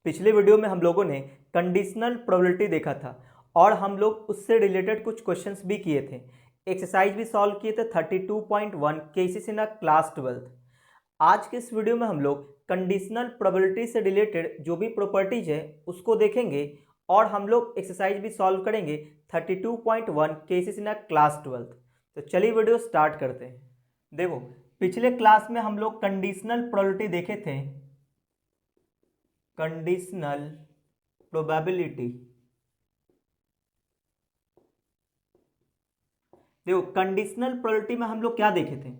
पिछले वीडियो में हम लोगों ने कंडीशनल प्रोबेबिलिटी देखा था और हम लोग उससे रिलेटेड कुछ क्वेश्चंस भी किए थे, एक्सरसाइज भी सॉल्व किए थे 32.1 केसेस इन अ क्लास 12। आज के इस वीडियो में हम लोग कंडीशनल प्रोबेबिलिटी से रिलेटेड जो भी प्रॉपर्टीज है उसको देखेंगे और हम लोग एक्सरसाइज भी सॉल्व करेंगे 32.1 केसेस इन अ क्लास 12। तो चलिए वीडियो स्टार्ट करते हैं। देखो, पिछले क्लास में हम लोग कंडीशनल प्रोबेबिलिटी देखे थे, कंडीशनल प्रोबेबिलिटी। देखो, कंडीशनल प्रोबेबिलिटी में हम लोग क्या देखे थे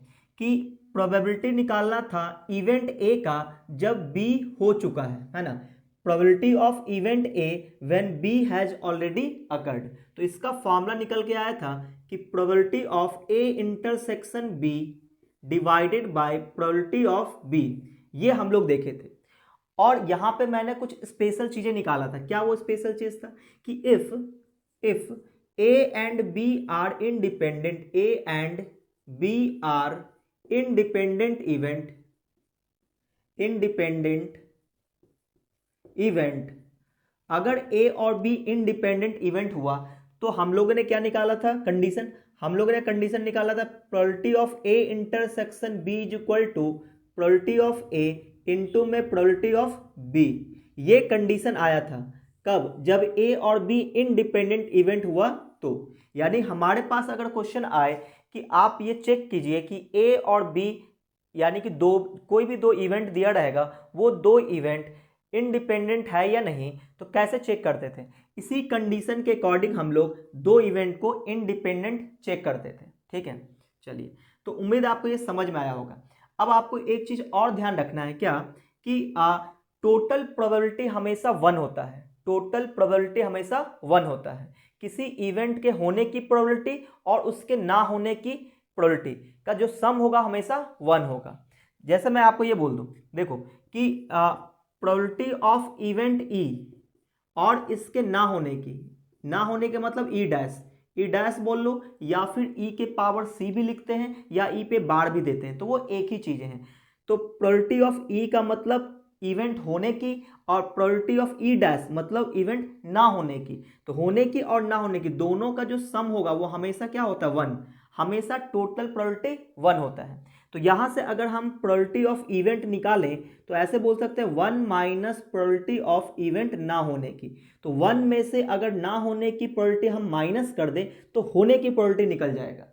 कि प्रोबेबिलिटी निकालना था इवेंट ए का जब बी हो चुका है ना। Probability of event A when B has already occurred. तो इसका फॉर्मूला निकल के आया था कि probability of A intersection B divided by probability of B. ये हम लोग देखे थे और यहां पे मैंने कुछ स्पेशल चीजें निकाला था। क्या वो स्पेशल चीज था कि if A and B are independent, A and B are independent event, अगर ए और बी इंडिपेंडेंट इवेंट हुआ तो हम लोगों ने क्या निकाला था कंडीशन, हम लोगों ने कंडीशन निकाला था probability of A intersection B is equal to probability of A into में प्रोबेबिलिटी ऑफ बी। ये कंडीशन आया था कब, जब ए और बी इंडिपेंडेंट इवेंट हुआ तो। यानी हमारे पास अगर क्वेश्चन आए कि आप ये चेक कीजिए कि ए और बी यानी कि कोई भी दो इवेंट दिया रहेगा, वो दो इवेंट इंडिपेंडेंट है या नहीं, तो कैसे चेक करते थे। इसी कंडीशन के अकॉर्डिंग हम लोग दो इवेंट को इंडिपेंडेंट चेक करते थे। ठीक है, चलिए, तो उम्मीद आपको ये समझ में आया होगा। अब आपको एक चीज और ध्यान रखना है, क्या कि टोटल प्रोबेबिलिटी हमेशा वन होता है। टोटल प्रोबेबिलिटी हमेशा वन होता है। किसी इवेंट के होने की प्रोबेबिलिटी और उसके ना होने की प्रोबेबिलिटी का जो सम होगा हमेशा वन होगा। जैसे मैं आपको ये बोल दूं, देखो कि प्रोबेबिलिटी ऑफ इवेंट ई और इसके ना होने के मतलब ई डैश बोल लो, या फिर ई के पावर सी भी लिखते हैं या ई पे बार भी देते हैं, तो वो एक ही चीजें हैं। तो प्रोबेबिलिटी ऑफ ई का मतलब इवेंट होने की और प्रोबेबिलिटी ऑफ ई डैश मतलब इवेंट ना होने की। तो होने की और ना होने की दोनों का जो सम होगा वो हमेशा क्या होता है, वन। हमेशा टोटल प्रोबेबिलिटी वन होता है। तो यहां से अगर हम प्रोबेबिलिटी ऑफ इवेंट निकालें तो ऐसे बोल सकते हैं one minus probability of event ना होने की। तो वन में से अगर ना होने की प्रोबेबिलिटी हम माइनस कर दें तो होने की प्रोबेबिलिटी निकल जाएगा।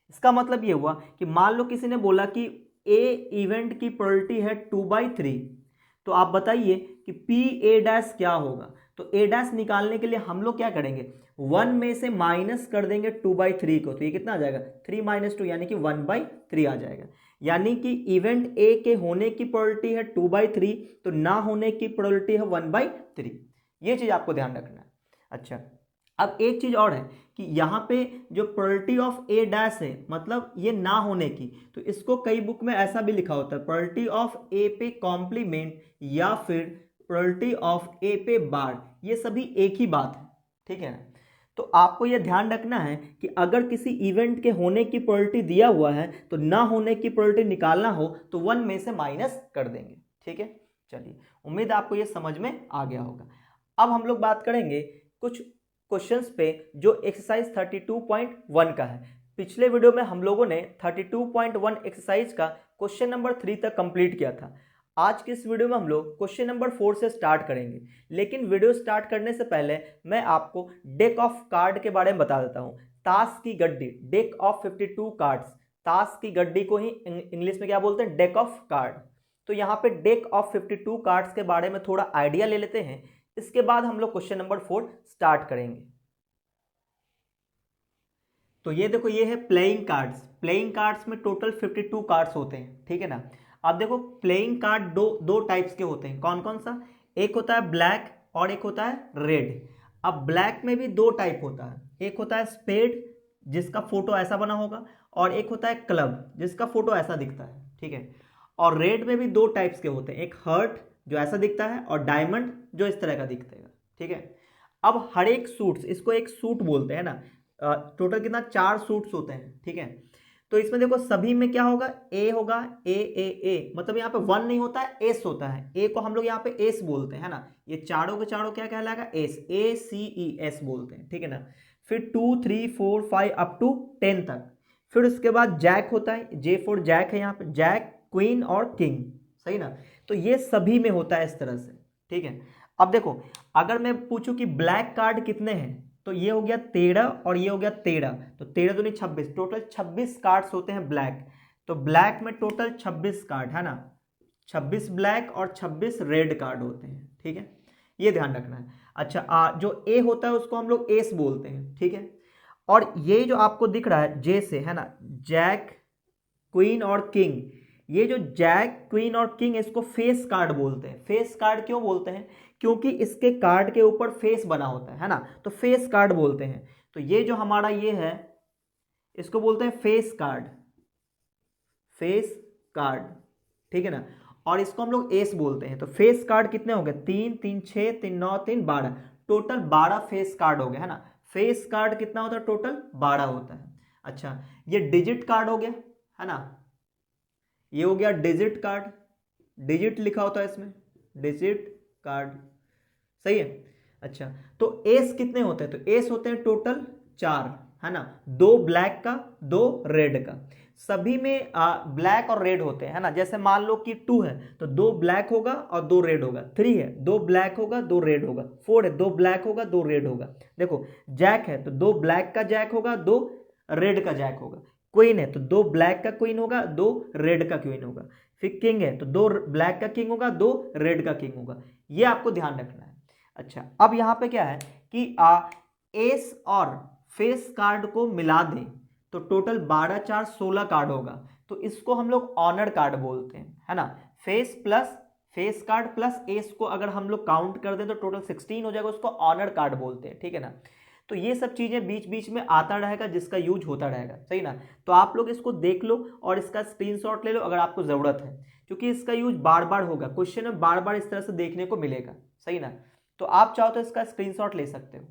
इसका मतलब ये हुआ कि मान लो किसी ने बोला कि ए इवेंट की प्रोबेबिलिटी है 2/3, तो आप बताइए कि पी ए डैश क्या होगा। तो ए डैश निकालने के लिए हम लोग क्या करेंगे, वन में से माइनस कर देंगे 2/3 को, तो ये कितना आ जाएगा 3 - 2 यानी कि 1/3 आ जाएगा। यानी कि इवेंट ए के होने की प्रोबेबिलिटी है 2/3, तो ना होने की प्रोबेबिलिटी है 1/3। ये चीज आपको ध्यान रखना है। अच्छा, अब एक चीज और है कि यहाँ पे जो प्रोबेबिलिटी ऑफ ए डैश है मतलब ये ना होने की, तो इसको कई बुक में ऐसा भी लिखा होता है प्रोबेबिलिटी ऑफ ए पे कॉम्प्लीमेंट या फिर प्रोबेबिलिटी ऑफ ए पे बार, ये सभी एक ही बात है। ठीक है ना। तो आपको यह ध्यान रखना है कि अगर किसी इवेंट के होने की प्रोबेबिलिटी दिया हुआ है तो ना होने की प्रोबेबिलिटी निकालना हो तो वन में से माइनस कर देंगे। ठीक है, चलिए, उम्मीद आपको यह समझ में आ गया होगा। अब हम लोग बात करेंगे कुछ क्वेश्चंस पे जो एक्सरसाइज 32.1 का है। पिछले वीडियो में हम लोगों ने 32.1 एक्सरसाइज का क्वेश्चन नंबर 3 तक कंप्लीट किया था। आज की इस वीडियो में हम लोग क्वेश्चन नंबर 4 से स्टार्ट करेंगे। लेकिन वीडियो स्टार्ट करने से पहले मैं आपको डेक ऑफ कार्ड के बारे में बता देता हूँ। ताश की गड्डी, डेक ऑफ 52 कार्ड्स। ताश की गड्डी को ही इंग्लिश में क्या बोलते हैं, डेक ऑफ कार्ड। तो यहाँ पे डेक ऑफ 52 कार्ड्स के बारे में थोड़ा आइडिया ले लेते हैं, इसके बाद हम लोग क्वेश्चन नंबर 4 स्टार्ट करेंगे। तो ये देखो, ये है प्लेइंग कार्ड्स। प्लेइंग कार्ड्स में टोटल 52 कार्ड्स होते हैं। ठीक है ना। अब देखो, प्लेइंग कार्ड दो टाइप्स के होते हैं। कौन कौन सा, एक होता है ब्लैक और एक होता है रेड। अब ब्लैक में भी दो टाइप होता है, एक होता है स्पेड जिसका फोटो ऐसा बना होगा, और एक होता है क्लब जिसका फोटो ऐसा दिखता है। ठीक है। और रेड में भी दो टाइप्स के होते हैं, एक हर्ट जो ऐसा दिखता है और डायमंड जो इस तरह का दिखता है। ठीक है। अब हर एक सूट्स, इसको एक सूट बोलते हैं ना। टोटल कितना, 4 सूट्स होते हैं। ठीक है। तो इसमें देखो सभी में क्या होगा, ए होगा, ए, मतलब यहाँ पे 1 नहीं होता है, एस होता है। ए को हम लोग यहाँ पे एस बोलते हैं, है ना। ये चारों के चारों क्या कहलाएगा, एस, ACES बोलते हैं, ठीक है ना। फिर 2 3 4 5 अप टू 10 तक। फिर उसके बाद जैक होता है, J फॉर जैक है यहाँ पे, जैक, क्वीन और किंग, सही ना। तो ये सभी में होता है इस तरह से, ठीक है। अब देखो अगर मैं पूछूं कि ब्लैक कार्ड कितने हैं, तो ये हो गया 13 और ये हो गया 13, तो 13 दूनी 26, टोटल 26 कार्ड्स होते हैं ब्लैक। तो ब्लैक में टोटल 26 कार्ड है ना, 26 ब्लैक और 26 रेड कार्ड होते हैं, ठीक है, ये ध्यान रखना है। अच्छा जो ए होता है उसको हम लोग एस बोलते हैं, ठीक है। और ये जो आपको दिख रहा है जे से, है ना, जैक, क्वीन और किंग, ये जो जैक, क्वीन और किंग, इसको फेस कार्ड बोलते हैं। फेस कार्ड क्यों बोलते हैं, क्योंकि इसके कार्ड के ऊपर फेस बना होता है ना, तो फेस कार्ड बोलते हैं। तो ये जो हमारा ये है इसको बोलते हैं फेस कार्ड, फेस कार्ड, ठीक है ना। और इसको हम लोग एस बोलते हैं। तो फेस कार्ड कितने हो गए, 3 3 6 3 9 3 12, टोटल 12 फेस कार्ड हो गए, है ना। फेस कार्ड कितना होता है, टोटल 12 होता है। अच्छा ये डिजिट कार्ड हो गया, है ना, ये हो गया डिजिट कार्ड, डिजिट लिखा होता है इसमें, डिजिट कार्ड, सही है। अच्छा तो एस कितने होते हैं, तो एस होते हैं टोटल 4, है ना, 2 ब्लैक का 2 रेड का। सभी में ब्लैक और रेड होते हैं, है ना। जैसे मान लो कि 2 है तो 2 ब्लैक होगा और 2 रेड होगा, 3 है 2 ब्लैक होगा 2 रेड होगा, 4 है 2 ब्लैक होगा 2 रेड होगा। देखो जैक है तो 2 ब्लैक का जैक होगा 2 रेड का जैक होगा। क्वीन है तो 2 ब्लैक का क्वीन होगा 2 रेड का क्वीन होगा। फिर किंग है तो 2 ब्लैक का किंग होगा 2 रेड का किंग होगा। ये आपको ध्यान रखना है। अच्छा अब यहां पे क्या है कि एस और फेस कार्ड को मिला दें तो टोटल 12 4 16 कार्ड होगा। तो इसको हम लोग ऑनर कार्ड बोलते हैं, है ना। Face plus face card plus S को अगर हम लोग काउंट कर दें तो टोटल 16 हो जाएगा, उसको ऑनर कार्ड बोलते हैं, ठीक है ना। तो ये सब चीजें बीच बीच में आता रहेगा जिसका यूज होता रहेगा, सही ना। तो आप लोग इसको देख लो और इसका स्क्रीनशॉट ले लो अगर आपको जरूरत है, क्योंकि इसका यूज बार बार होगा, क्वेश्चन में बार बार इस तरह से देखने को मिलेगा, सही ना। तो आप चाहो तो इसका स्क्रीनशॉट ले सकते हो।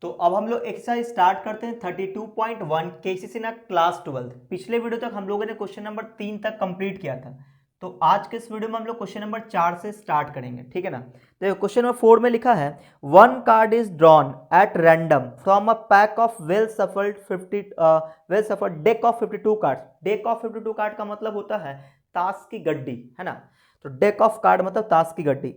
तो अब हम लोग एक्सरसाइज स्टार्ट करते हैं 32.1 केसीसी ना क्लास 12। पिछले वीडियो तक हम लोगों ने क्वेश्चन नंबर 3 तक कंप्लीट किया था। तो आज के इस वीडियो में हम लोग क्वेश्चन नंबर 4 से स्टार्ट करेंगे, ठीक है ना। देखो क्वेश्चन नंबर 4 में लिखा है 1 card is drawn at random from a pack of well shuffled deck of 52 card. Deck of 52 card का मतलब होता है ताश की गड्डी, है ना। तो डेक ऑफ कार्ड मतलब ताश की गड्डी।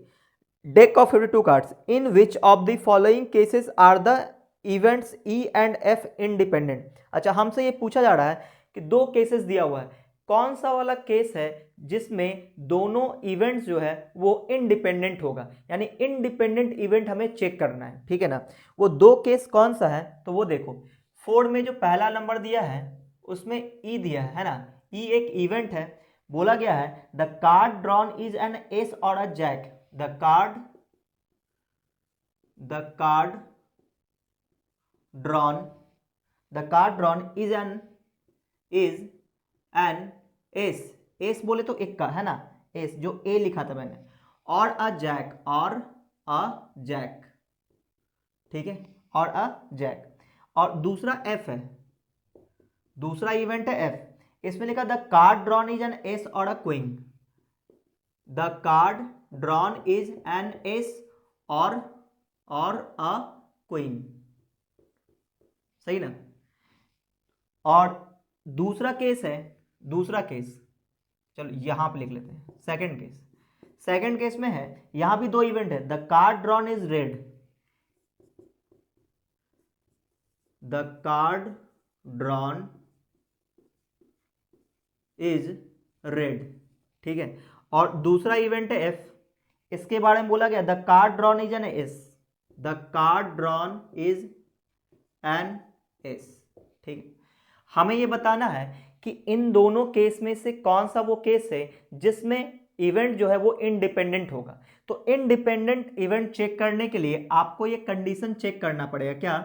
Deck of 52 cards. In which of the following cases are the events E and F independent? अच्छा हमसे ये पूछा जा रहा है कि 2 केसेस दिया हुआ है, कौन सा वाला केस है जिसमें दोनों इवेंट्स जो है वो इंडिपेंडेंट होगा, यानी इंडिपेंडेंट इवेंट हमें चेक करना है, ठीक है ना। वो 2 केस कौन सा है, तो वो देखो 4 में जो पहला नंबर दिया है उसमें ई दिया है ना। ई एक इवेंट है, बोला गया है the card drawn is an ace और a jack. The card drawn is an ace। Ace बोले तो एक का, है ना, एस जो ए लिखा था मैंने, और अ जैक, ठीक है, और अ जैक। और दूसरा एफ है, दूसरा इवेंट है एफ, इसमें लिखा the card drawn is an ace और a queen. The card drawn is an ace और अ क्वीन, सही ना। और दूसरा केस है, दूसरा केस चलो यहां पे लिख लेते हैं, सेकंड केस। सेकंड केस में है यहां भी 2 इवेंट है, the card drawn is red, the card drawn is red, ठीक है। और दूसरा इवेंट है एफ, इसके बारे में बोला गया the card drawn is an S, the card drawn is an S, ठीक है। हमें यह बताना है कि इन दोनों केस में से कौन सा वो केस है जिसमें इवेंट जो है वो इंडिपेंडेंट होगा। तो इंडिपेंडेंट इवेंट चेक करने के लिए आपको ये कंडीशन चेक करना पड़ेगा, क्या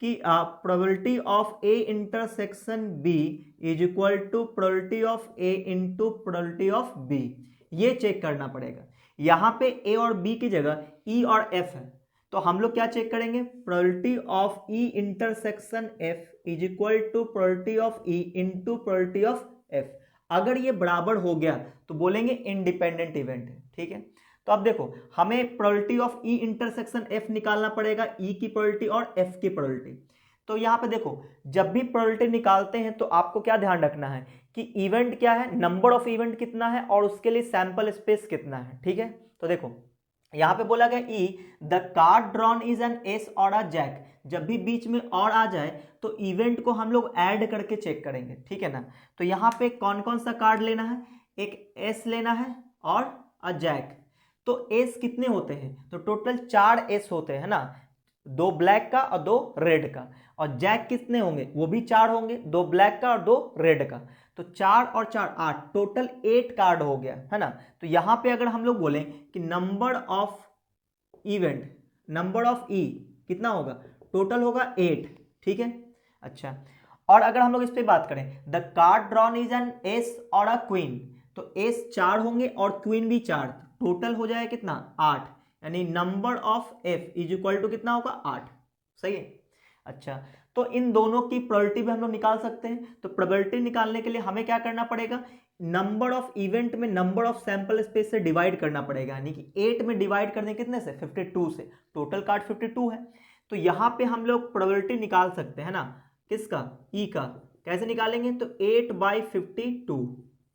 कि probability of A intersection B is equal to probability of A into probability of B. ये चेक करना पड़ेगा। यहां पे ए और बी की जगह ई और एफ है, तो हम लोग क्या चेक करेंगे, probability of E intersection F is equal to probability of E into probability of F. अगर ये बराबर हो गया तो बोलेंगे इंडिपेंडेंट इवेंट है, ठीक है। तो अब देखो हमें probability of E intersection F निकालना पड़ेगा, ई की प्रोबेबिलिटी और एफ की प्रोबेबिलिटी। तो यहाँ पे देखो जब भी प्रोबेबिलिटी निकालते हैं तो आपको क्या ध्यान रखना है कि इवेंट क्या है, नंबर ऑफ इवेंट कितना है और उसके लिए सैंपल स्पेस कितना है, ठीक है। तो देखो यहाँ पे बोला गया E the card drawn is an ace और अ जैक। जब भी बीच में और आ जाए तो इवेंट को हम लोग ऐड करके चेक करेंगे, ठीक है ना। तो यहाँ पे कौन कौन सा कार्ड लेना है, एक एस लेना है और अ जैक। तो एस कितने होते हैं, तो टोटल 4 एस होते हैं ना, 2 ब्लैक का और 2 रेड का। और जैक कितने होंगे, वो भी 4 होंगे, 2 ब्लैक का और 2 रेड का। तो 4 और 4 8, टोटल 8 कार्ड हो गया है ना। तो यहाँ पे अगर हम लोग बोलें कि number of event, number of E कितना होगा, टोटल होगा 8, ठीक है। अच्छा, और अगर हम लोग इस पे बात करें the card drawn is an ace और अ क्वीन, तो एस 4 होंगे और क्वीन भी 4, टोटल हो जाएगा कितना 8, यानी number of F is equal to कितना होगा 8, सही है। अच्छा, तो इन दोनों की प्रोबेबिलिटी भी हम लोग निकाल सकते हैं। तो प्रोबेबिलिटी निकालने के लिए हमें क्या करना पड़ेगा, नंबर ऑफ इवेंट में नंबर ऑफ सैंपल स्पेस से डिवाइड करना पड़ेगा, यानी कि 8 में डिवाइड कर दें कितने से, 52 से, टोटल कार्ड 52 है। तो यहाँ पे हम लोग प्रोबेबिलिटी निकाल सकते हैं ना, किसका, ई का। कैसे निकालेंगे, तो 8/52,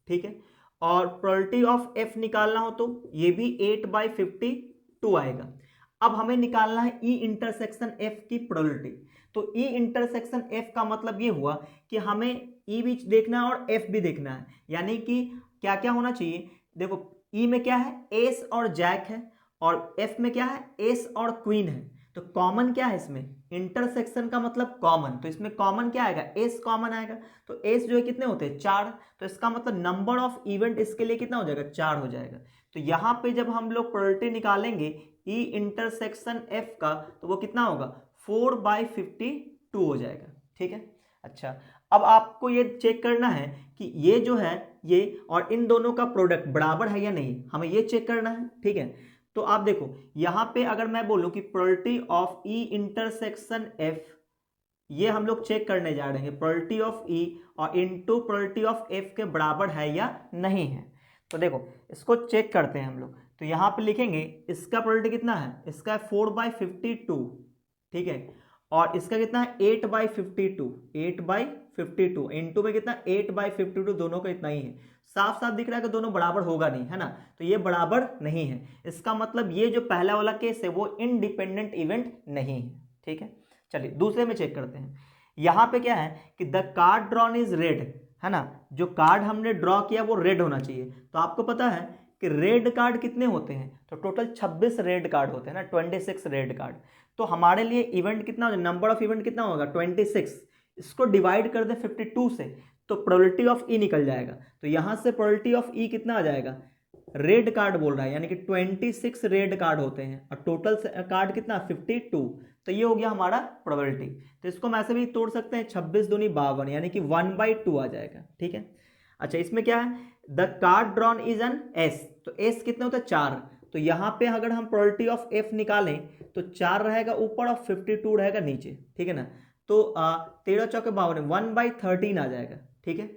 ठीक है। और प्रोबेबिलिटी ऑफ एफ निकालना हो तो ये भी 8/52 आएगा। अब हमें निकालना है ई इंटरसेक्शन एफ की प्रोबेबिलिटी। तो ई इंटरसेक्शन एफ का मतलब ये हुआ कि हमें ई भी देखना है और एफ भी देखना है, यानी कि क्या क्या होना चाहिए। देखो ई में क्या है, एस और जैक है, और एफ में क्या है, एस और क्वीन है। तो कॉमन क्या है इसमें, इंटरसेक्शन का मतलब कॉमन, तो इसमें कॉमन क्या आएगा, एस कॉमन आएगा। तो एस जो है कितने होते हैं, 4, तो इसका मतलब नंबर ऑफ इवेंट इसके लिए कितना हो जाएगा, 4 हो जाएगा। तो यहाँ पे जब हम लोग प्रोबेबिलिटी निकालेंगे ई इंटरसेक्शन एफ का, तो वो कितना होगा, 4/52 हो जाएगा, ठीक है। अच्छा, अब आपको ये चेक करना है कि ये जो है ये और इन दोनों का प्रोडक्ट बराबर है या नहीं, हमें ये चेक करना है, ठीक है। तो आप देखो यहाँ पे अगर मैं बोलूं कि probability of E intersection F, ये हम लोग चेक करने जा रहे हैं प्रोबेबिलिटी ऑफ ई और इनटू प्रोबेबिलिटी ऑफ एफ के बराबर है या नहीं है। तो देखो इसको चेक करते हैं हम लोग। तो यहाँ पे लिखेंगे इसका प्रोबेबिलिटी कितना है, इसका है 4/52, ठीक है। और इसका कितना है 8/52, 8/52 इनटू में कितना 8/52, दोनों का इतना ही है। साफ साफ दिख रहा है कि दोनों बराबर होगा नहीं, है ना। तो ये बराबर नहीं है, इसका मतलब ये जो पहला वाला केस है वो इंडिपेंडेंट इवेंट नहीं है, ठीक है। चलिए दूसरे में चेक करते हैं। यहाँ पे क्या है कि the card drawn is red, है ना, जो कार्ड हमने ड्रॉ किया वो रेड होना चाहिए। तो आपको पता है कि रेड कार्ड कितने होते हैं, तो टोटल 26 रेड कार्ड होते हैं ना, 26 रेड कार्ड। तो हमारे लिए इवेंट कितना हो, नंबर ऑफ इवेंट कितना होगा 26, इसको डिवाइड कर दे 52 से, तो प्रोबेबिलिटी ऑफ ई निकल जाएगा। तो यहाँ से प्रोबेबिलिटी ऑफ ई कितना आ जाएगा, रेड कार्ड बोल रहा है, यानी कि 26 रेड कार्ड होते हैं और टोटल कार्ड कितना 52। तो ये हो गया हमारा प्रोबेबिलिटी। तो इसको हम ऐसे भी तोड़ सकते हैं, 26 दूनी 52, यानी कि 1/2 आ जाएगा, ठीक है। अच्छा, इसमें क्या है, the card drawn is an S, तो एस कितने होते हैं 4। तो यहाँ पे अगर हम प्रोबेबिलिटी ऑफ एफ निकालें तो 4 रहेगा ऊपर और 52 रहेगा नीचे, ठीक है ना। तो 13 चौके 52, 1/13 आ जाएगा, ठीक है।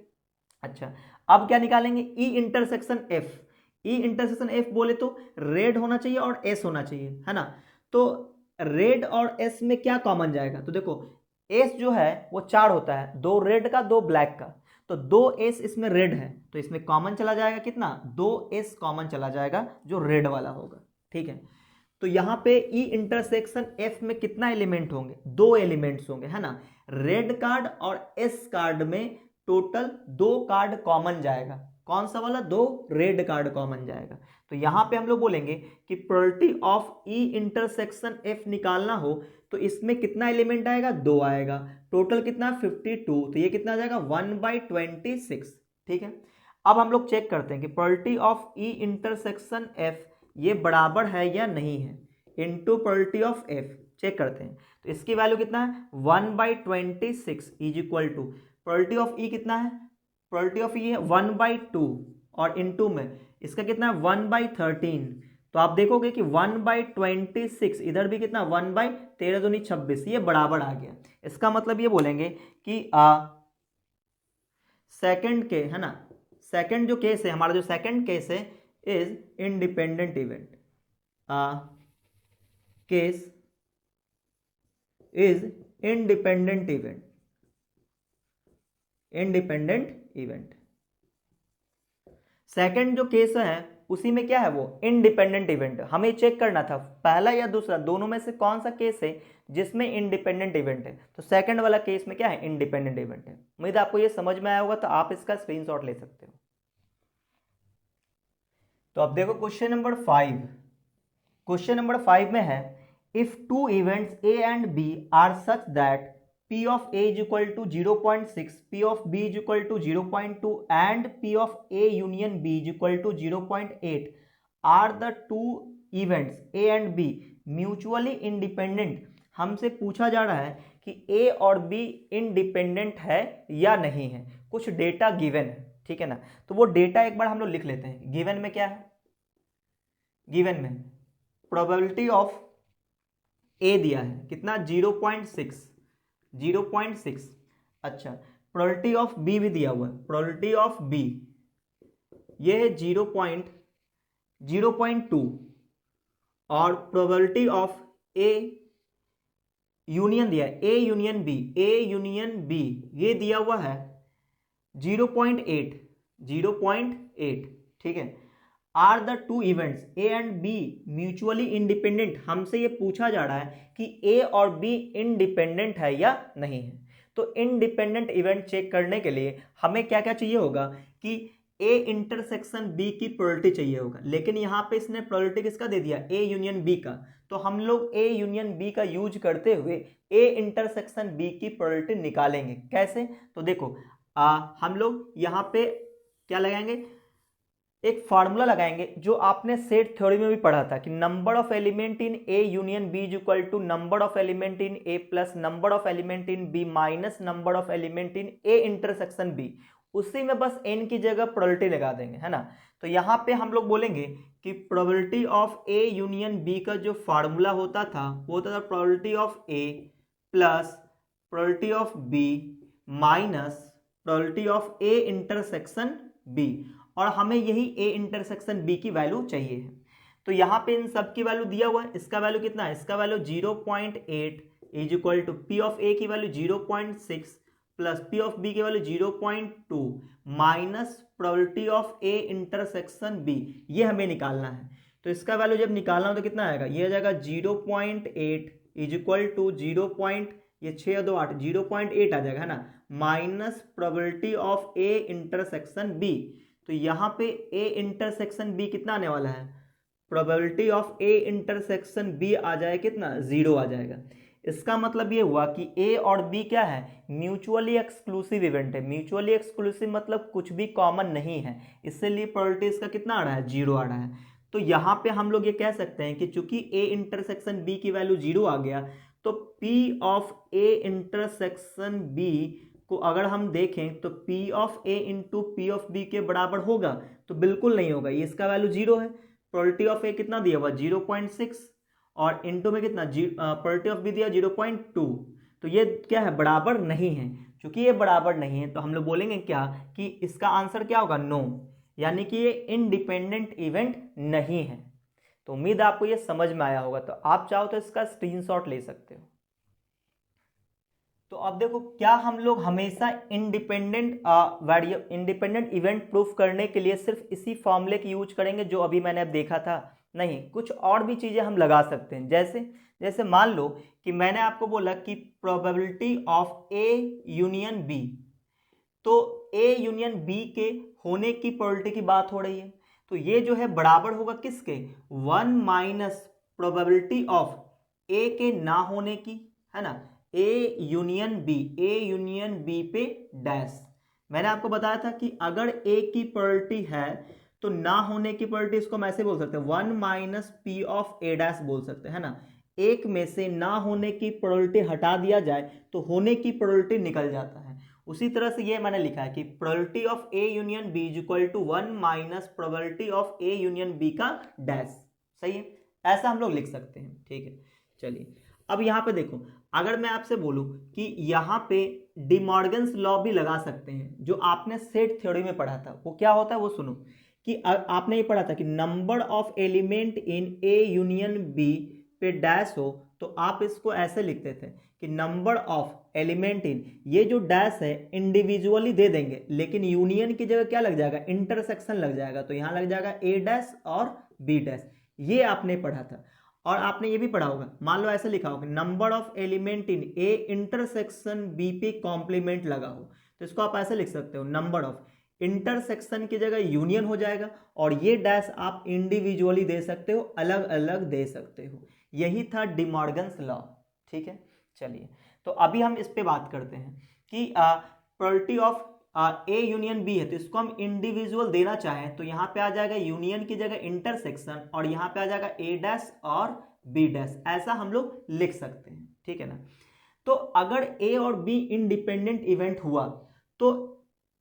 अच्छा, अब क्या निकालेंगे, ई इंटरसेक्शन एफ। ई इंटरसेक्शन एफ बोले तो रेड होना चाहिए और एस होना चाहिए, है ना। तो रेड और एस में क्या कॉमन जाएगा, तो देखो एस जो है वो 4 होता है, 2 रेड का 2 ब्लैक का, तो 2 एस इसमें रेड है, तो इसमें कॉमन चला जाएगा कितना, 2 एस कॉमन चला जाएगा जो रेड वाला होगा, ठीक है। तो यहाँ पे ई इंटरसेक्शन एफ में कितना एलिमेंट होंगे, 2 एलिमेंट्स होंगे, है ना। रेड कार्ड और एस कार्ड में टोटल 2 कार्ड कॉमन जाएगा, कौन सा वाला, 2 रेड कार्ड कॉमन जाएगा। तो यहाँ पे हम लोग बोलेंगे कि probability of E intersection F निकालना हो तो इसमें कितना एलिमेंट आएगा, 2 आएगा, टोटल कितना 52, तो ये कितना आ जाएगा 1/26, ठीक है। अब हम लोग चेक करते हैं कि probability of E intersection F ये बराबर है या नहीं है, into probability of F check करते हैं। तो इसकी वैल्यू कितना है 1/26 is equal to probability of E कितना है, प्रोबेबिलिटी ऑफ ई है 1/2 और इनटू में इसका कितना है 1/13, तो आप देखोगे कि 1/26, इधर भी कितना 1/13 दूनी 26, ये बराबर आ गया। इसका मतलब ये बोलेंगे कि सेकंड के, है ना, सेकंड जो केस है हमारा, जो सेकंड केस है is independent event, case is independent event, independent event. Second जो केस है उसी में क्या है, वो इंडिपेंडेंट इवेंट। हमें चेक करना था पहला या दूसरा, दोनों में से कौन सा केस है जिसमें इंडिपेंडेंट इवेंट है। तो सेकंड वाला केस में क्या है, इंडिपेंडेंट इवेंट है। उम्मीद आपको ये समझ में आया होगा, तो आप इसका स्क्रीनशॉट ले सकते हो। तो अब देखो क्वेश्चन नंबर 5। क्वेश्चन नंबर 5 में है, if two events A and B are such that P of A is equal to 0.6, P of B is equal to 0.2 and P of A union B is equal to 0.8 are the two events A and B mutually independent। हमसे पूछा जा रहा है कि A और B independent है या नहीं है। कुछ डेटा गिवन है, ठीक है ना। तो वो डेटा एक बार हम लोग लिख लेते हैं। गिवन में क्या है, गिवन में प्रोबेबिलिटी ऑफ A दिया है कितना, 0.6। अच्छा, प्रोबेबिलिटी ऑफ बी भी दिया हुआ है। प्रोबेबिलिटी ऑफ बी ये है 0.2 और प्रोबेबिलिटी ऑफ ए यूनियन दिया है, ए यूनियन बी ये दिया हुआ है 0.8, ठीक है। Are the two events A and B mutually independent. हमसे ये पूछा जा रहा है कि ए और बी इंडिपेंडेंट है या नहीं है। तो इंडिपेंडेंट इवेंट चेक करने के लिए हमें क्या क्या चाहिए होगा कि ए इंटरसेक्शन बी की प्रोबेबिलिटी चाहिए होगा। लेकिन यहाँ पे इसने प्रोबेबिलिटी किसका दे दिया, ए यूनियन बी का। तो हम लोग ए यूनियन बी का यूज करते हुए ए इंटरसेक्शन बी की प्रोबेबिलिटी निकालेंगे। कैसे, तो देखो हम लोग यहाँ पे क्या लगाएंगे, एक फार्मूला लगाएंगे जो आपने सेट थ्योरी में भी पढ़ा था कि number of element in A union B is equal to number of element in A plus number of element in B minus number of element in A intersection B. उसी में बस n की जगह प्रोबेबिलिटी लगा देंगे, है ना। तो यहाँ पे हम लोग बोलेंगे कि probability of A union B का जो फार्मूला होता था वो होता था probability of A plus probability of B minus probability of A intersection B. और हमें यही ए इंटरसेक्शन बी की वैल्यू चाहिए है। तो यहाँ पे इन सब की वैल्यू दिया हुआ है। इसका वैल्यू कितना है, इसका value 0.8 is equal to P of A की value 0.6 plus P of B की value 0.2 minus probability of A intersection B, ये हमें निकालना है। तो इसका वैल्यू जब निकालना हो तो कितना आएगा, ये आ जाएगा 0.8 इज इक्वल टू 0.8 आ जाएगा, है ना, minus probability of A intersection B. तो यहाँ पे ए इंटरसेक्शन बी कितना आने वाला है, probability of A intersection B आ जाए कितना, 0 आ जाएगा। इसका मतलब ये हुआ कि ए और बी क्या है, म्यूचुअली एक्सक्लूसिव इवेंट है। म्यूचुअली एक्सक्लूसिव मतलब कुछ भी कॉमन नहीं है, इसलिए प्रोबेबिलिटी इसका कितना आ रहा है, 0 आ रहा है। तो यहाँ पे हम लोग ये कह सकते हैं कि चूंकि ए इंटरसेक्शन बी की वैल्यू 0 आ गया, तो P of A intersection B को अगर हम देखें तो P of A into P of B के बराबर होगा, तो बिल्कुल नहीं होगा। ये इसका वैल्यू 0 है। प्रोबेबिलिटी ऑफ A कितना दिया हुआ, 0.6 और इंटू में कितना, प्रोबेबिलिटी ऑफ B दिया 0.2। तो ये क्या है, बराबर नहीं है। क्योंकि ये बराबर नहीं है तो हम लोग बोलेंगे क्या कि इसका आंसर क्या होगा, नो, यानी कि ये इंडिपेंडेंट इवेंट नहीं है। तो उम्मीद आपको ये समझ में आया होगा। तो आप चाहो तो इसका स्क्रीनशॉट ले सकते हो। तो अब देखो, क्या हम लोग हमेशा इंडिपेंडेंट इवेंट प्रूफ करने के लिए सिर्फ इसी फॉर्मूले की यूज करेंगे जो अभी मैंने अब देखा था? नहीं, कुछ और भी चीज़ें हम लगा सकते हैं। जैसे मान लो कि मैंने आपको बोला कि probability of A union B, तो ए यूनियन बी के होने की प्रोबेबिलिटी की बात हो रही है, तो ये जो है बराबर होगा किसके, 1 माइनस प्रोबेबिलिटी ऑफ ए के ना होने की, है ना, ए यूनियन बी पे डैश। मैंने आपको बताया था कि अगर ए की प्रोबेबिलिटी है तो ना होने की प्रोबेबिलिटी इसको हम ऐसे बोल सकते हैं 1 minus P of A dash बोल सकते हैं, है ना। एक में से ना होने की प्रोबेबिलिटी हटा दिया जाए तो होने की प्रोबेबिलिटी निकल जाता है। उसी तरह से ये मैंने लिखा है कि probability of A union B is equal to 1 minus probability of A union B का डैश। सही है, ऐसा हम लोग लिख सकते हैं। ठीक है, चलिए अब यहाँ पे देखो, अगर मैं आपसे बोलूं कि यहाँ पे डिमॉर्गन्स लॉ भी लगा सकते हैं, जो आपने सेट थ्योरी में पढ़ा था, वो क्या होता है वो सुनो। कि आपने ये पढ़ा था कि number of element in A union B पे डैश हो, तो आप इसको ऐसे लिखते थे कि नंबर ऑफ एलिमेंट इन, ये जो डैश है इंडिविजुअली दे देंगे, लेकिन यूनियन की जगह क्या लग जाएगा, इंटरसेक्शन लग जाएगा, तो यहाँ लग जाएगा ए डैश और बी डैश। ये आपने पढ़ा था। और आपने ये भी पढ़ा होगा, मान लो ऐसे लिखा होगा number of element in A intersection B पे कॉम्प्लीमेंट लगा हो, तो इसको आप ऐसे लिख सकते हो, नंबर ऑफ, इंटरसेक्शन की जगह यूनियन हो जाएगा, और ये डैश आप इंडिविजुअली दे सकते हो, अलग अलग दे सकते हो। यही था डिमॉर्गन्स लॉ। ठीक है, चलिए तो अभी हम इस पे बात करते हैं कि probability of A union B है, तो इसको हम इंडिविजुअल देना चाहें तो यहाँ पे आ जाएगा यूनियन की जगह इंटरसेक्शन, और यहाँ पे आ जाएगा ए डैश और बी डैश, ऐसा हम लोग लिख सकते हैं। ठीक है ना। तो अगर ए और बी इंडिपेंडेंट इवेंट हुआ तो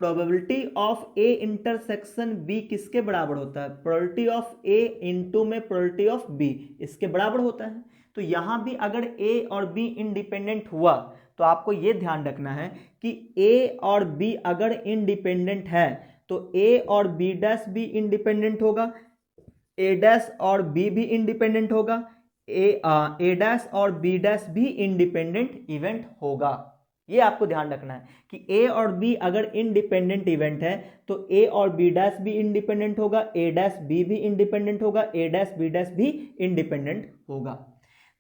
probability of A intersection B किसके बराबर होता है, प्रोबेबिलिटी ऑफ ए इंटू में प्रोबेबिलिटी ऑफ बी, इसके बराबर होता है। तो यहाँ भी अगर ए और बी इंडिपेंडेंट हुआ तो आपको ये ध्यान रखना है कि ए और बी अगर इंडिपेंडेंट है तो ए और बी डैश भी इंडिपेंडेंट होगा, ए डैश और बी भी इंडिपेंडेंट होगा, ए डैश और बी डैश भी इंडिपेंडेंट इवेंट होगा। ये आपको ध्यान रखना है कि ए और बी अगर इंडिपेंडेंट इवेंट है तो ए और बी डैश भी इंडिपेंडेंट होगा, ए डैश बी भी इंडिपेंडेंट होगा, ए डैश बी डैश भी इंडिपेंडेंट होगा।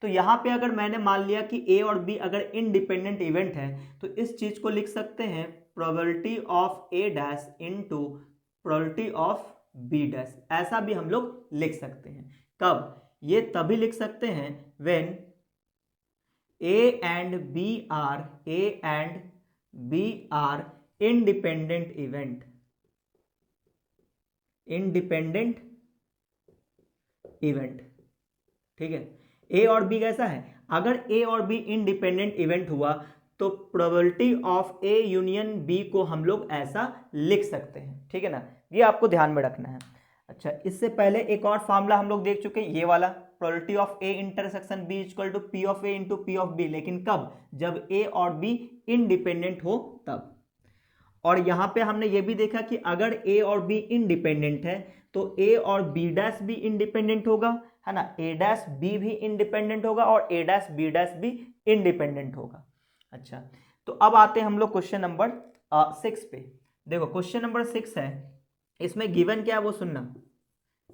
तो यहाँ पे अगर मैंने मान लिया कि ए और बी अगर इंडिपेंडेंट इवेंट है तो इस चीज को लिख सकते हैं probability of A dash into probability of B dash, ऐसा भी हम लोग लिख सकते हैं। कब, ये तभी लिख सकते हैं when A and B are independent event, independent event. ठीक है, ए और बी कैसा है, अगर ए और बी इंडिपेंडेंट इवेंट हुआ तो probability of A union B को हम लोग ऐसा लिख सकते हैं। ठीक है ना, ये आपको ध्यान में रखना है। अच्छा, इससे पहले एक और फार्मूला हम लोग देख चुके हैं, ये वाला probability of A intersection B equal to P of A into P of B, लेकिन कब, जब ए और बी इंडिपेंडेंट हो तब। और यहां पे हमने ये भी देखा कि अगर ए और बी इंडिपेंडेंट है तो ए और बी डैश भी इंडिपेंडेंट होगा, है ना, ए डैश बी भी इंडिपेंडेंट होगा और ए डैश बी डैश भी इंडिपेंडेंट होगा। अच्छा, तो अब आते हैं हम लोग क्वेश्चन नंबर 6 पे। देखो क्वेश्चन नंबर 6 है, इसमें गिवन क्या है वो सुनना।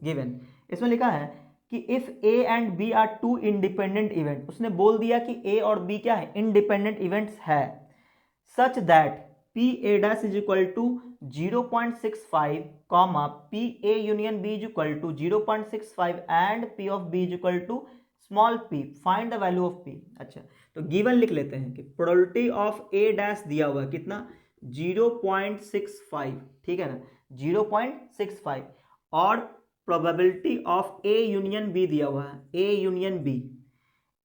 गिवन इसमें लिखा है कि if A and B are two independent event, उसने बोल दिया कि ए और बी क्या है, इंडिपेंडेंट इवेंट्स है, such that P A dash is equal to 0.65 comma P A union B is equal to 0.65 and P of B is equal to small P, find the value of P. अच्छा, तो given लिख लेते हैं कि probability of A dash दिया हुआ है कितना, 0.65, ठीक है ना, 0.65, और probability of A union B दिया हुआ है, A union B,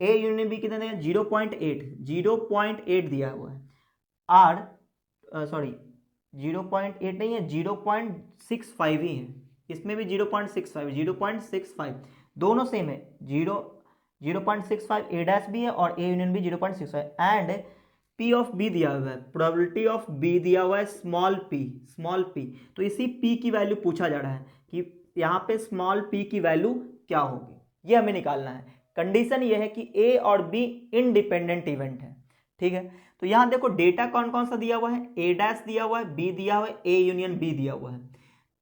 A union B कितना दिया, 0.8 दिया हुआ है, आर सॉरी 0.8 नहीं है, 0.65 ही है, इसमें भी 0.65 दोनों सेम है, 0.65 ए डैश भी है और ए यूनियन भी 0.65, एंड पी ऑफ बी दिया हुआ है, प्रोबेबिलिटी ऑफ बी दिया हुआ है स्मॉल पी, तो इसी पी की वैल्यू पूछा जा रहा है कि यहाँ पे स्मॉल पी की वैल्यू क्या होगी, ये हमें निकालना है। कंडीशन ये है कि ए और बी इंडिपेंडेंट इवेंट है। ठीक है, तो यहां देखो डेटा कौन कौन सा दिया हुआ है, ए डैश दिया हुआ है, बी दिया हुआ है, ए यूनियन बी दिया हुआ है।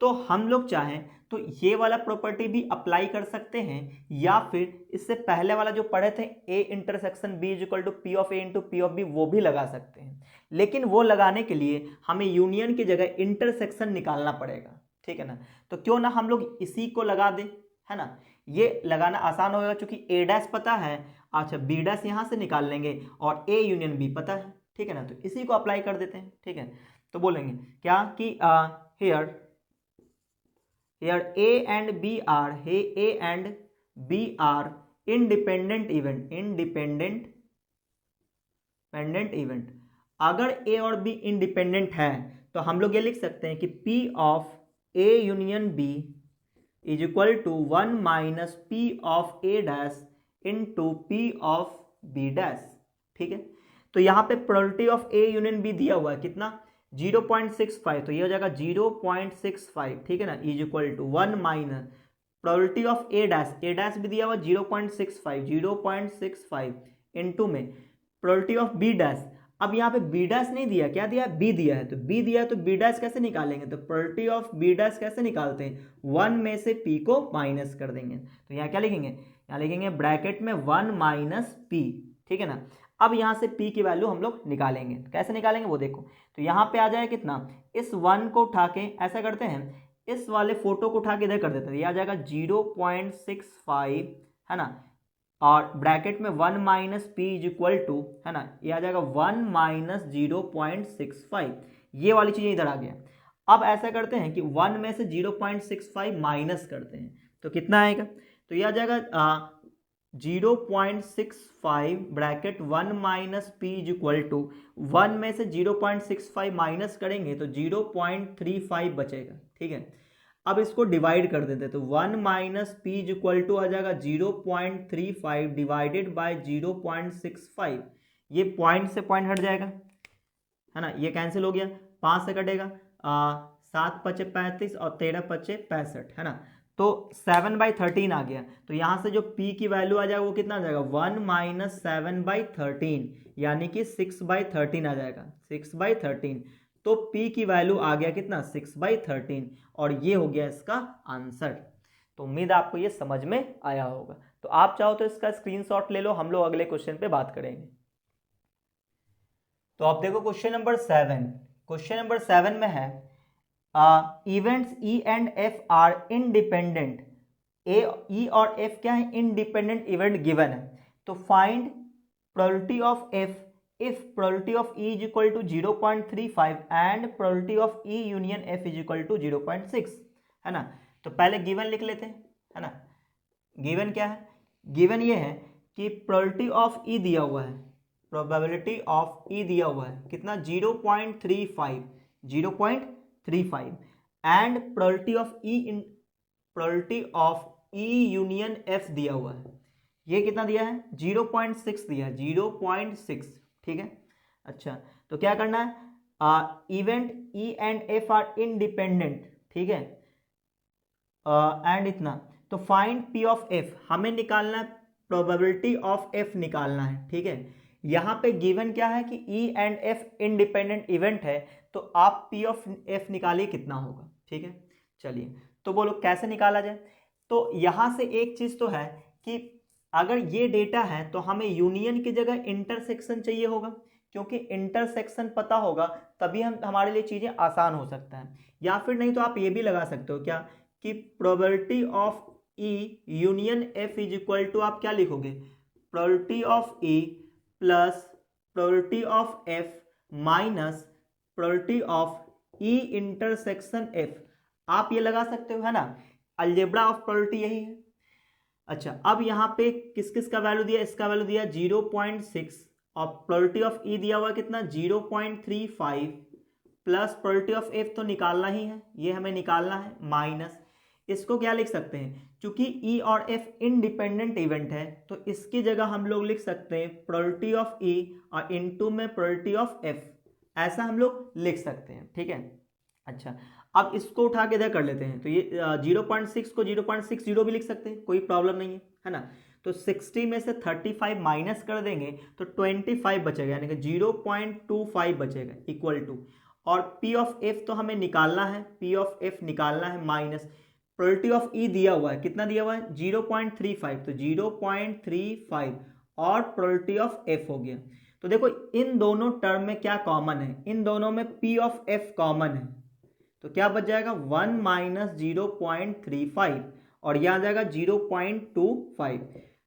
तो हम लोग चाहें तो ये वाला प्रॉपर्टी भी अप्लाई कर सकते हैं, या फिर इससे पहले वाला जो पढ़े थे A intersection B is equal to P of A into P of B, वो भी लगा सकते हैं, लेकिन वो लगाने के लिए हमें यूनियन की जगह इंटरसेक्शन निकालना पड़ेगा। ठीक है ना, तो क्यों ना हम लोग इसी को लगा दें, है ना, ये लगाना आसान होगा क्योंकि ए डैश पता है, अच्छा बी डैश यहाँ से निकाल लेंगे और ए यूनियन बी पता है। ठीक है ना, तो इसी को अप्लाई कर देते हैं। ठीक है, तो बोलेंगे क्या कि here A and B are, A and B are independent event. अगर ए और बी इंडिपेंडेंट है तो हम लोग ये लिख सकते हैं कि P of A union B is equal to 1 minus P of A dash into P of B dash. ठीक है, तो यहाँ पे probability of A union B दिया हुआ है कितना 0.65, तो ये हो जाएगा 0.65। ठीक है ना, is equal to 1 minus probability of A dash भी दिया हुआ 0.65 इंटू में प्रोबेबिलिटी ऑफ बी डैश। अब यहाँ पे बी डैश नहीं दिया, क्या दिया है, बी दिया है, तो बी दिया है तो बी डैश कैसे निकालेंगे, तो प्रोबेबिलिटी ऑफ बी डैश कैसे निकालते हैं, 1 में से पी को माइनस कर देंगे। तो यहाँ क्या लिखेंगे, यहाँ लिखेंगे ब्रैकेट में 1 माइनस पी। ठीक है ना, अब यहाँ से p की वैल्यू हम लोग निकालेंगे, कैसे निकालेंगे वो देखो। तो यहाँ पे आ जाए कितना, इस 1 को उठा के ऐसा करते हैं, इस वाले फोटो को उठा के इधर कर देते हैं, ये आ जाएगा 0.65 है ना, और ब्रैकेट में 1 minus P is equal to है ना, ये आ जाएगा 1 माइनस 0.65, ये वाली चीज़ इधर आ गया। अब ऐसा करते हैं कि 1 में से 0.65 माइनस करते हैं तो कितना आएगा, तो ये आ जाएगा 0.65 bracket 1 minus P is equal to 1 में से 0.65 माइनस करेंगे तो 0.35 बचेगा। ठीक है, अब इसको डिवाइड कर देते हैं, तो 1 minus P is equal to आ जाएगा 0.35 डिवाइडेड बाय 0.65, ये पॉइंट से पॉइंट हट जाएगा है ना, ये कैंसिल हो गया, 5 से कटेगा, 7 पचे 35 और 13 पचे 65 है ना, तो 7/13 आ गया। तो यहाँ से जो p की वैल्यू आ जाएगा वो कितना आ जाएगा 1 माइनस 7/13 यानी कि 6/13 आ जाएगा, 6/13। तो p की वैल्यू आ गया कितना 6/13 और ये हो गया इसका आंसर। तो उम्मीद आपको ये समझ में आया होगा। तो आप चाहो तो इसका स्क्रीनशॉट ले लो, हम लोग अगले क्वेश्चन पे बात करेंगे। तो आप देखो क्वेश्चन नंबर 7, क्वेश्चन नंबर 7 में है events E and F are independent, E और एफ क्या है, इंडिपेंडेंट इवेंट गिवन है, तो find probability of F if probability of E is equal to 0.35 and probability of E union F is equal to 0.6 है ना। तो पहले given लिख लेते हैं है ना, गिवन क्या है, गिवन ये है कि प्रोबेबिलिटी ऑफ ई दिया हुआ है, प्रोबेबिलिटी ऑफ ई दिया हुआ है कितना 0.35 and probability of E union F दिया हुआ है, ये कितना दिया है 0.6 दिया है, 0.6। ठीक है, अच्छा तो क्या करना है, event E and F are independent, ठीक है, एंड इतना, तो फाइंड पी ऑफ एफ, हमें निकालना है प्रोबेबिलिटी ऑफ एफ निकालना है। ठीक है, यहाँ पे गिवन क्या है कि ई एंड एफ इंडिपेंडेंट इवेंट है, तो आप पी ऑफ एफ निकालिए कितना होगा। ठीक है, चलिए तो बोलो कैसे निकाला जाए। तो यहाँ से एक चीज़ तो है कि अगर ये डेटा है तो हमें यूनियन की जगह इंटरसेक्शन चाहिए होगा, क्योंकि इंटरसेक्शन पता होगा तभी हमारे लिए चीज़ें आसान हो सकता है। या फिर नहीं तो आप ये भी लगा सकते हो क्या कि probability of E union F is equal to, आप क्या लिखोगे, probability of E plus probability of F minus probability of E intersection F, आप ये लगा सकते हो है ना, अलजेब्रा ऑफ प्रोबेबिलिटी यही है। अच्छा अब यहाँ पे किस किस का वैल्यू दिया, इसका वैल्यू दिया 0.6 और प्रोबेबिलिटी ऑफ ई दिया हुआ कितना 0.35 प्लस प्रोबेबिलिटी ऑफ एफ तो निकालना ही है, ये हमें निकालना है, माइनस इसको क्या लिख सकते हैं, क्योंकि ई और एफ इंडिपेंडेंट इवेंट है तो इसकी जगह हम लोग लिख सकते हैं प्रोबेबिलिटी ऑफ ई और इनटू में प्रोबेबिलिटी ऑफ एफ, ऐसा हम लोग लिख सकते हैं। ठीक है, अच्छा अब इसको उठा के इधर कर लेते हैं, तो ये 0.6 को 0.60 भी लिख सकते हैं, कोई प्रॉब्लम नहीं है ना। तो 60 में से 35 माइनस कर देंगे तो 25 बचेगा, यानी कि 0.25 बचेगा इक्वल टू, और पी ऑफ एफ तो हमें निकालना है, पी ऑफ एफ निकालना है माइनस प्रोबेबिलिटी ऑफ ई दिया हुआ है, कितना दिया हुआ है 0.35, तो 0.35 और प्रोबेबिलिटी ऑफ एफ हो गया। तो देखो इन दोनों टर्म में क्या कॉमन है, इन दोनों में पी ऑफ एफ कॉमन है, तो क्या बच जाएगा 1 माइनस 0.35 और यह आ जाएगा 0.25,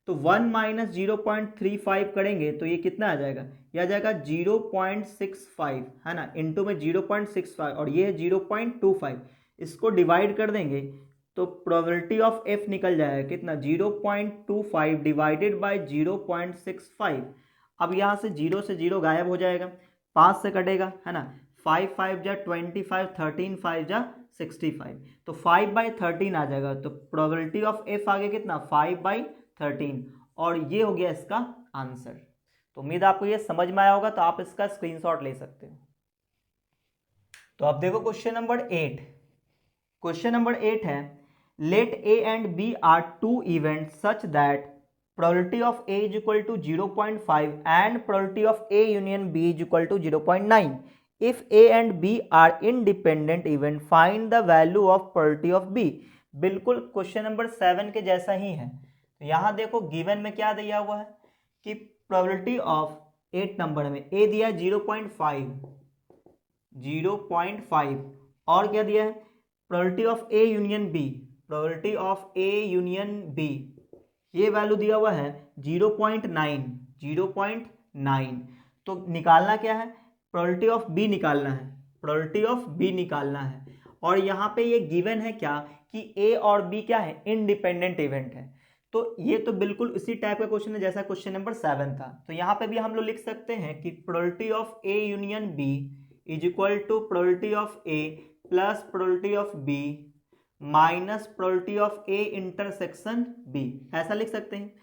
तो 1 माइनस 0.35 करेंगे तो ये कितना आ जाएगा, यह आ जाएगा 0.65 है ना, इंटू में 0.65 और ये है 0.25, इसको डिवाइड कर देंगे तो प्रोबेबिलिटी ऑफ एफ निकल जाएगा कितना 0.25 डिवाइडेड बाय 0.65। अब यहाँ से 0 से 0 गायब हो जाएगा, 5 से कटेगा है ना, 5 5 जा 25, 13 5 जा 65, तो 5/13 आ जाएगा। तो प्रोबेबिलिटी ऑफ एफ आ गया कितना 5/13, और ये हो गया इसका आंसर। तो उम्मीद आपको ये समझ में आया होगा, तो आप इसका स्क्रीनशॉट ले सकते हो। तो अब देखो क्वेश्चन नंबर 8। क्वेश्चन नंबर 8 है, let A and B are two event such that probability of A is equal to 0.5 and probability of A union B is equal to 0.9. If A and B are independent event, find the value of probability of B. बिल्कुल question number 7 के जैसा ही है। तो यहाँ देखो given में क्या दिया हुआ है कि probability of 8 नंबर में A दिया है 0.5 और क्या दिया है probability of A union B, probability of A union B ये वैल्यू दिया हुआ है 0.9। तो निकालना क्या है, प्रोबेबिलिटी ऑफ बी निकालना है, प्रोबेबिलिटी ऑफ बी निकालना है। और यहाँ पे ये गिवन है क्या कि ए और बी क्या है, इंडिपेंडेंट इवेंट है। तो ये तो बिल्कुल उसी टाइप का क्वेश्चन है जैसा क्वेश्चन नंबर 7 था। तो यहाँ पे भी हम लोग लिख सकते हैं कि probability of A union B is equal to probability of A plus probability of B minus probability of A intersection B, ऐसा लिख सकते हैं।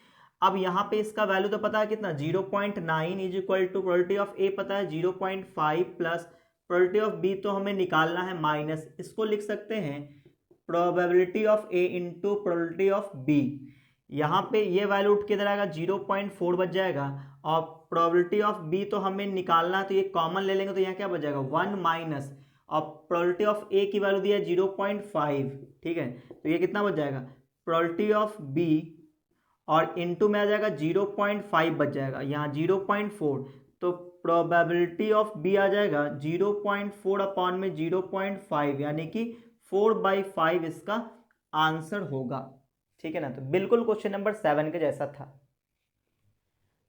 अब यहाँ पे इसका वैल्यू तो पता है कितना 0.9 is equal to probability of A पता है 0.5 प्लस प्रोबेबिलिटी ऑफ बी तो हमें निकालना है माइनस, इसको लिख सकते हैं probability of A into probability of B. यहाँ पे ये वैल्यू उठ के इधर आएगा 0.4 बच जाएगा, और प्रोबेबिलिटी ऑफ बी तो हमें निकालना है तो ये कॉमन ले लेंगे तो यहाँ क्या बच जाएगा 1 माइनस, और प्रोबेबिलिटी ऑफ ए की वैल्यू दी है 0.5, ठीक है। तो ये कितना बच जाएगा प्रोबेबिलिटी ऑफ बी और इनटू में आ जाएगा 0.5 बच जाएगा, यहाँ 0.4, तो प्रोबेबिलिटी ऑफ बी आ जाएगा 0.4 अपॉन में 0.5 यानी कि 4/5 इसका आंसर होगा, ठीक है ना। तो बिल्कुल क्वेश्चन नंबर 7 के जैसा था।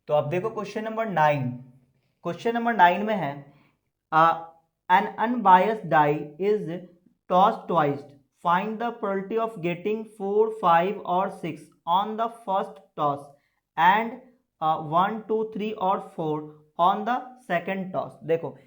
तो अब देखो क्वेश्चन नंबर 9। क्वेश्चन नंबर 9 में है an unbiased die is tossed twice. Find the probability of getting 4, 5 or 6 on the first toss and 1, 2, 3 or 4 on the second toss. देखो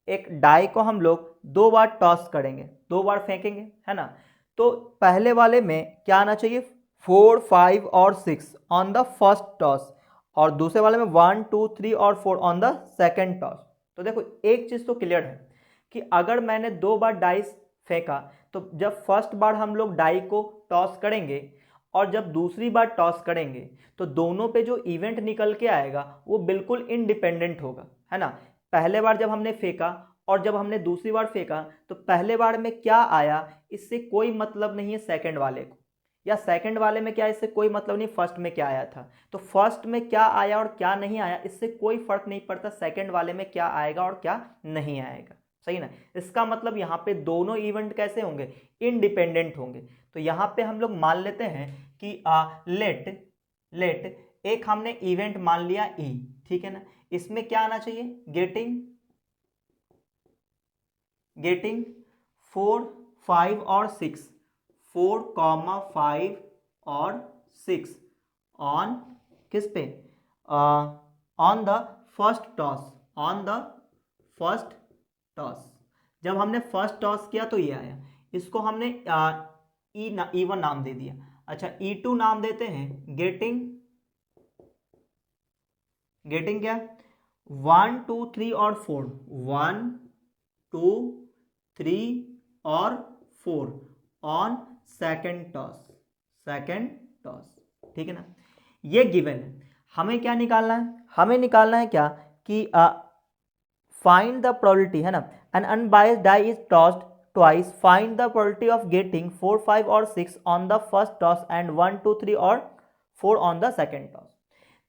एक डाई को हम लोग 2 बार टॉस करेंगे, 2 बार फेंकेंगे, है ना। तो पहले वाले में क्या आना चाहिए 4, 5 और 6 ऑन द फर्स्ट टॉस, और दूसरे वाले में 1, 2, 3 और 4 ऑन द सेकेंड टॉस। तो देखो एक चीज़ तो क्लियर है कि अगर मैंने 2 बार डाइस फेंका तो जब फर्स्ट बार हम लोग डाई को टॉस करेंगे और जब दूसरी बार टॉस करेंगे तो दोनों पे जो इवेंट निकल के आएगा वो बिल्कुल इंडिपेंडेंट होगा, है ना। पहले बार जब हमने फेंका और जब हमने दूसरी बार फेंका तो पहले बार में क्या आया इससे कोई मतलब नहीं है सेकंड वाले को, या सेकंड वाले में क्या इससे कोई मतलब नहीं फर्स्ट में क्या आया था। तो फर्स्ट में क्या आया और क्या नहीं आया इससे कोई फर्क नहीं पड़ता सेकंड वाले में क्या आएगा और क्या नहीं आएगा, सही ना। इसका मतलब यहाँ पे दोनों इवेंट कैसे होंगे, इंडिपेंडेंट होंगे। तो यहाँ पे हम लोग मान लेते हैं कि लेट एक हमने इवेंट मान लिया ई, ठीक है ना। इसमें क्या आना चाहिए गेटिंग 4, 5 और 6, 4, 5 और 6 ऑन किस पे ऑन द फर्स्ट टॉस। जब हमने फर्स्ट टॉस किया तो ये आया, इसको हमने E1 नाम दे दिया। अच्छा E2 नाम देते हैं गेटिंग क्या 1, 2, 3 और 4, 1, 2, 3 और 4 ऑन सेकेंड टॉस, ठीक है ना। ये गिवन है, हमें क्या निकालना है, हमें निकालना है क्या कि फाइंड द प्रोबेबिलिटी, है ना। An unbiased die is tossed twice, find the probability of getting 4, 5 और 6 on the first toss and 1, 2, 3 और 4 ऑन द सेकेंड टॉस।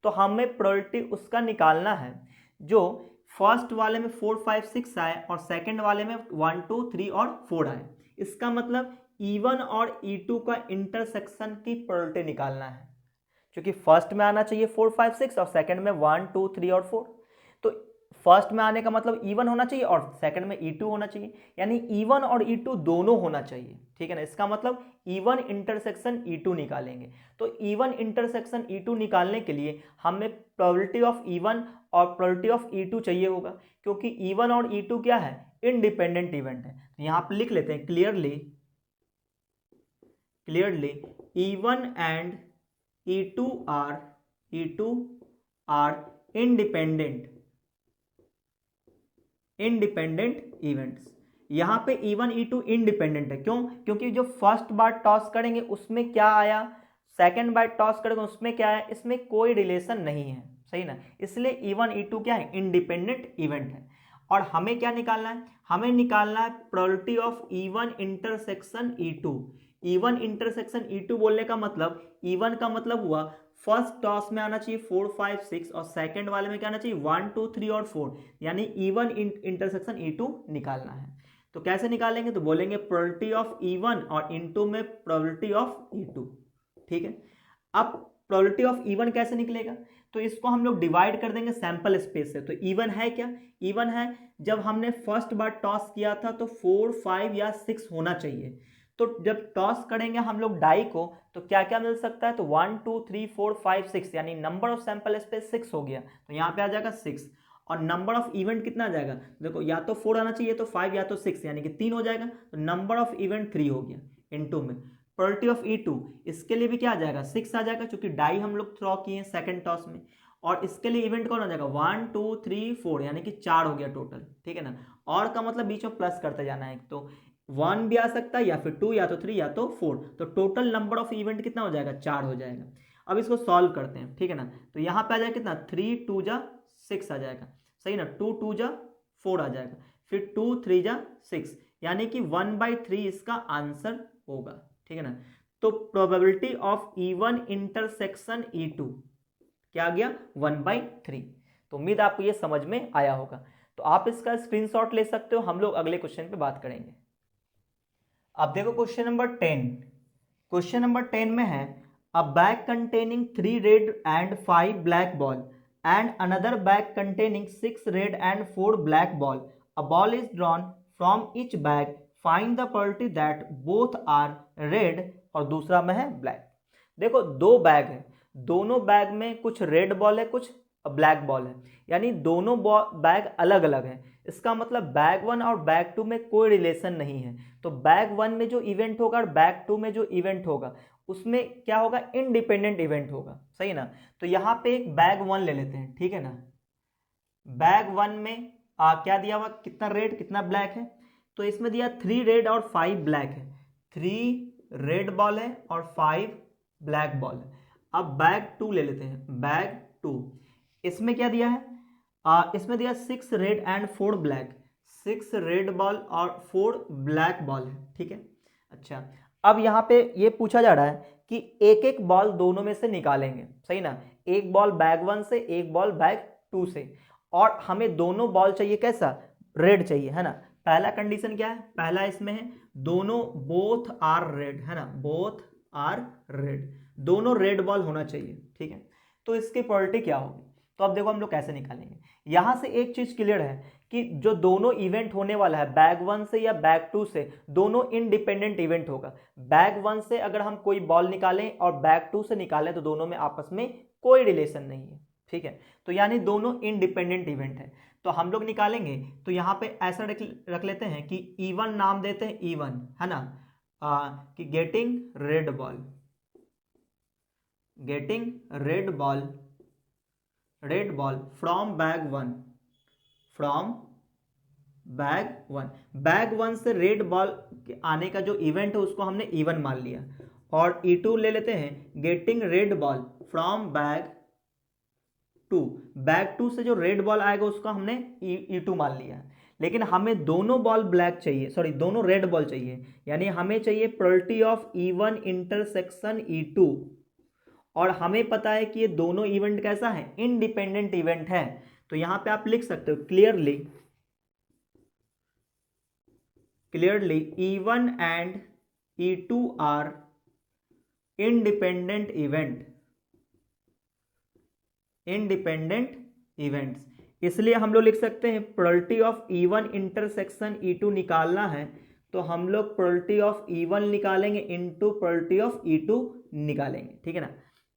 तो हमें प्रोबेबिलिटी उसका निकालना है जो फर्स्ट वाले में 4, 5, 6 आए और सेकेंड वाले में 1, 2, 3 और 4 आए। इसका मतलब E1 और E2 का इंटरसेक्शन की प्रोबेबिलिटी निकालना है, क्योंकि फर्स्ट में आना चाहिए 4, 5, 6 और सेकंड में 1, 2, 3 और 4। तो फर्स्ट में आने का मतलब E1 होना चाहिए और सेकंड में E2 होना चाहिए, यानी E1 और E2 दोनों होना चाहिए, ठीक है ना। इसका मतलब E1 इंटरसेक्शन E2 निकालेंगे। तो E1 इंटरसेक्शन E2 निकालने के लिए हमें प्रोबेबिलिटी ऑफ E1 और प्रोबेबिलिटी ऑफ E2 चाहिए होगा, क्योंकि E1 और E2 क्या है, इंडिपेंडेंट इवेंट है। तो यहाँ पर लिख लेते हैं clearly clearly E1 and E2 are independent events। यहाँ पे E1 E2 इंडिपेंडेंट है, क्यों? क्योंकि जो फर्स्ट बार टॉस करेंगे उसमें क्या आया, सेकंड बार टॉस करेंगे उसमें क्या आया, इसमें कोई रिलेशन नहीं है, सही ना, इसलिए E1 E2 क्या है, इंडिपेंडेंट इवेंट है। और हमें क्या निकालना है, हमें निकालना है probability of E1 intersection E2। E1 intersection E2 बोलने का मतलब, E1 का मतलब हुआ फर्स्ट टॉस में आना चाहिए 4 5 6 और सेकंड वाले में क्या आना चाहिए 1 2 3 और 4, यानी E1 इंटरसेक्शन E2 निकालना है। तो कैसे निकालेंगे, तो बोलेंगे प्रोबेबिलिटी ऑफ E1 और इनटू में प्रोबेबिलिटी ऑफ E2, ठीक है। अब प्रोबेबिलिटी ऑफ E1 कैसे निकलेगा, तो इसको हम लोग डिवाइड कर देंगे सैंपल स्पेस से। तो E1 है क्या, E1 है जब हमने फर्स्ट बार टॉस किया था तो 4 5 या 6 होना चाहिए। तो जब टॉस करेंगे हम लोग डाई को तो क्या क्या मिल सकता है, तो 1 2 3 4 5 6, यानी नंबर ऑफ सैंपल स्पेस 6 हो गया, तो यहाँ पे आ जाएगा 6। और नंबर ऑफ इवेंट कितना आ जाएगा, देखो या तो 4 आना चाहिए तो 5 या तो 6, यानी कि 3 हो जाएगा, तो नंबर ऑफ इवेंट 3 हो गया इनटू में प्रोबेबिलिटी ऑफ E2, इसके लिए भी क्या आ जाएगा 6 आ जाएगा, क्योंकि डाई हम लोग थ्रो किए हैं सेकंड टॉस में। और इसके लिए इवेंट कौन आ जाएगा 1 2 3 4, यानी कि 4 हो गया टोटल, ठीक है ना। और का मतलब बीच में प्लस करते जाना है, तो 1 भी आ सकता है या फिर 2 या तो 3 या तो 4, तो टोटल नंबर ऑफ इवेंट कितना हो जाएगा 4 हो जाएगा। अब इसको सॉल्व करते हैं, ठीक है ना। तो यहाँ पे आ जाएगा कितना 3 2 जा 6 आ जाएगा, सही ना, 2 2 जा 4 आ जाएगा, फिर 2 3 जा 6, यानी कि 1/3 इसका आंसर होगा, ठीक है ना। तो probability of E1 intersection E2 क्या आ गया 1/3। तो उम्मीद आपको ये समझ में आया होगा। तो आप इसका स्क्रीनशॉट ले सकते हो, हम लोग अगले क्वेश्चन पे बात करेंगे। अब देखो क्वेश्चन नंबर 10, क्वेश्चन नंबर 10 में है a bag containing 3 red and 5 black ball and another bag containing 6 red and 4 black ball, a ball is drawn from each bag, find the probability that both are red, और दूसरा में है black. देखो दो bag है, दोनों bag में कुछ रेड बॉल है कुछ ब्लैक बॉल है, यानी दोनों बैग अलग अलग है। इसका मतलब बैग 1 और बैग 2 में कोई रिलेशन नहीं है। तो बैग 1 में जो इवेंट होगा और बैग 2 में जो इवेंट होगा उसमें क्या होगा, इंडिपेंडेंट इवेंट होगा, सही ना। तो यहाँ पे एक बैग 1 ले लेते हैं, ठीक है ना। बैग 1 में क्या दिया हुआ, कितना रेड कितना ब्लैक है, तो इसमें दिया 3 रेड और 5 ब्लैक है, 3 रेड बॉल है और 5 ब्लैक बॉल है। अब बैग 2 ले लेते हैं, बैग 2, इसमें क्या दिया है, इसमें दिया 6 red and 4 black, 6 red ball और 4 ब्लैक बॉल है, ठीक है। अच्छा, अब यहाँ पे ये पूछा जा रहा है कि एक एक बॉल दोनों में से निकालेंगे, सही ना, एक बॉल बैग 1 से एक बॉल बैग 2 से, और हमें दोनों बॉल चाहिए कैसा, रेड चाहिए, है ना। पहला कंडीशन क्या है, पहला इसमें है दोनों बोथ आर रेड, है ना, बोथ आर रेड, दोनों रेड बॉल होना चाहिए, ठीक है। तो इसकी प्रोबेबिलिटी क्या होगी, तो अब देखो हम लोग कैसे निकालेंगे। यहां से एक चीज क्लियर है कि जो दोनों इवेंट होने वाला है बैग 1 से या बैग 2 से, दोनों इंडिपेंडेंट इवेंट होगा। बैग 1 से अगर हम कोई बॉल निकालें और बैग 2 से निकालें तो दोनों में आपस में कोई रिलेशन नहीं है, ठीक है। तो यानी दोनों इंडिपेंडेंट इवेंट है। तो हम लोग निकालेंगे तो यहाँ पे ऐसा रख लेते हैं कि E1 नाम देते हैं, E1 है ना, कि getting red ball, getting red ball from bag 1, from bag 1, bag 1 से रेड बॉल आने का जो इवेंट है उसको हमने E1 मान लिया। और E2 ले लेते हैं, getting red ball from bag 2, bag 2 से जो रेड बॉल आएगा उसको हमने E2 मान लिया। लेकिन हमें दोनों बॉल ब्लैक चाहिए, सॉरी दोनों रेड बॉल चाहिए, यानी हमें चाहिए probability of E1 intersection E2, और हमें पता है कि ये दोनों इवेंट कैसा है, इंडिपेंडेंट इवेंट है। तो यहां पे आप लिख सकते हो clearly E1 and E2 are independent events. इसलिए हम लोग लिख सकते हैं probability of E1 intersection E2 निकालना है तो हम लोग प्रोबेबिलिटी ऑफ E1 निकालेंगे इनटू प्रोबेबिलिटी ऑफ E2 निकालेंगे, ठीक है ना।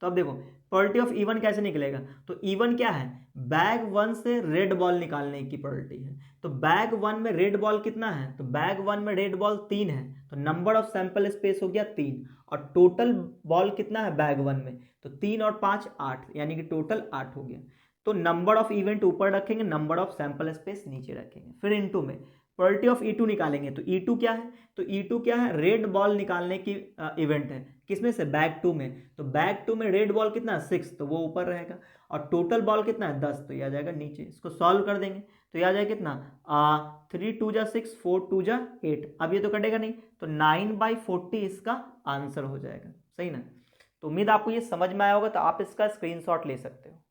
तो अब देखो प्रोबेबिलिटी ऑफ इवन कैसे निकलेगा, तो इवन क्या है, बैग 1 से रेड बॉल निकालने की प्रोबेबिलिटी है। तो बैग 1 में रेड बॉल कितना है, तो बैग 1 में रेड बॉल 3 है, तो नंबर ऑफ सैंपल स्पेस हो गया 3, और टोटल बॉल कितना है बैग 1 में, तो 3 और 5 8, यानी कि टोटल 8 हो गया। तो नंबर ऑफ इवेंट ऊपर रखेंगे, नंबर ऑफ सैंपल स्पेस नीचे रखेंगे। फिर इनटू में प्रोबेबिलिटी ऑफ E2 निकालेंगे, तो E2 क्या है, तो E2 क्या है, रेड बॉल निकालने की इवेंट है, किसमें से, बैग 2 में। तो बैग 2 में रेड बॉल कितना है 6, तो वो ऊपर रहेगा, और टोटल बॉल कितना है 10, तो ये आ जाएगा नीचे। इसको सॉल्व कर देंगे तो ये आ जाएगा कितना, 3 2 जा 6, 4 2 जा 8। अब ये तो कटेगा नहीं, तो 9/40 इसका आंसर हो जाएगा, सही ना। तो उम्मीद आपको ये समझ में आया होगा, तो आप इसका स्क्रीनशॉट ले सकते हो।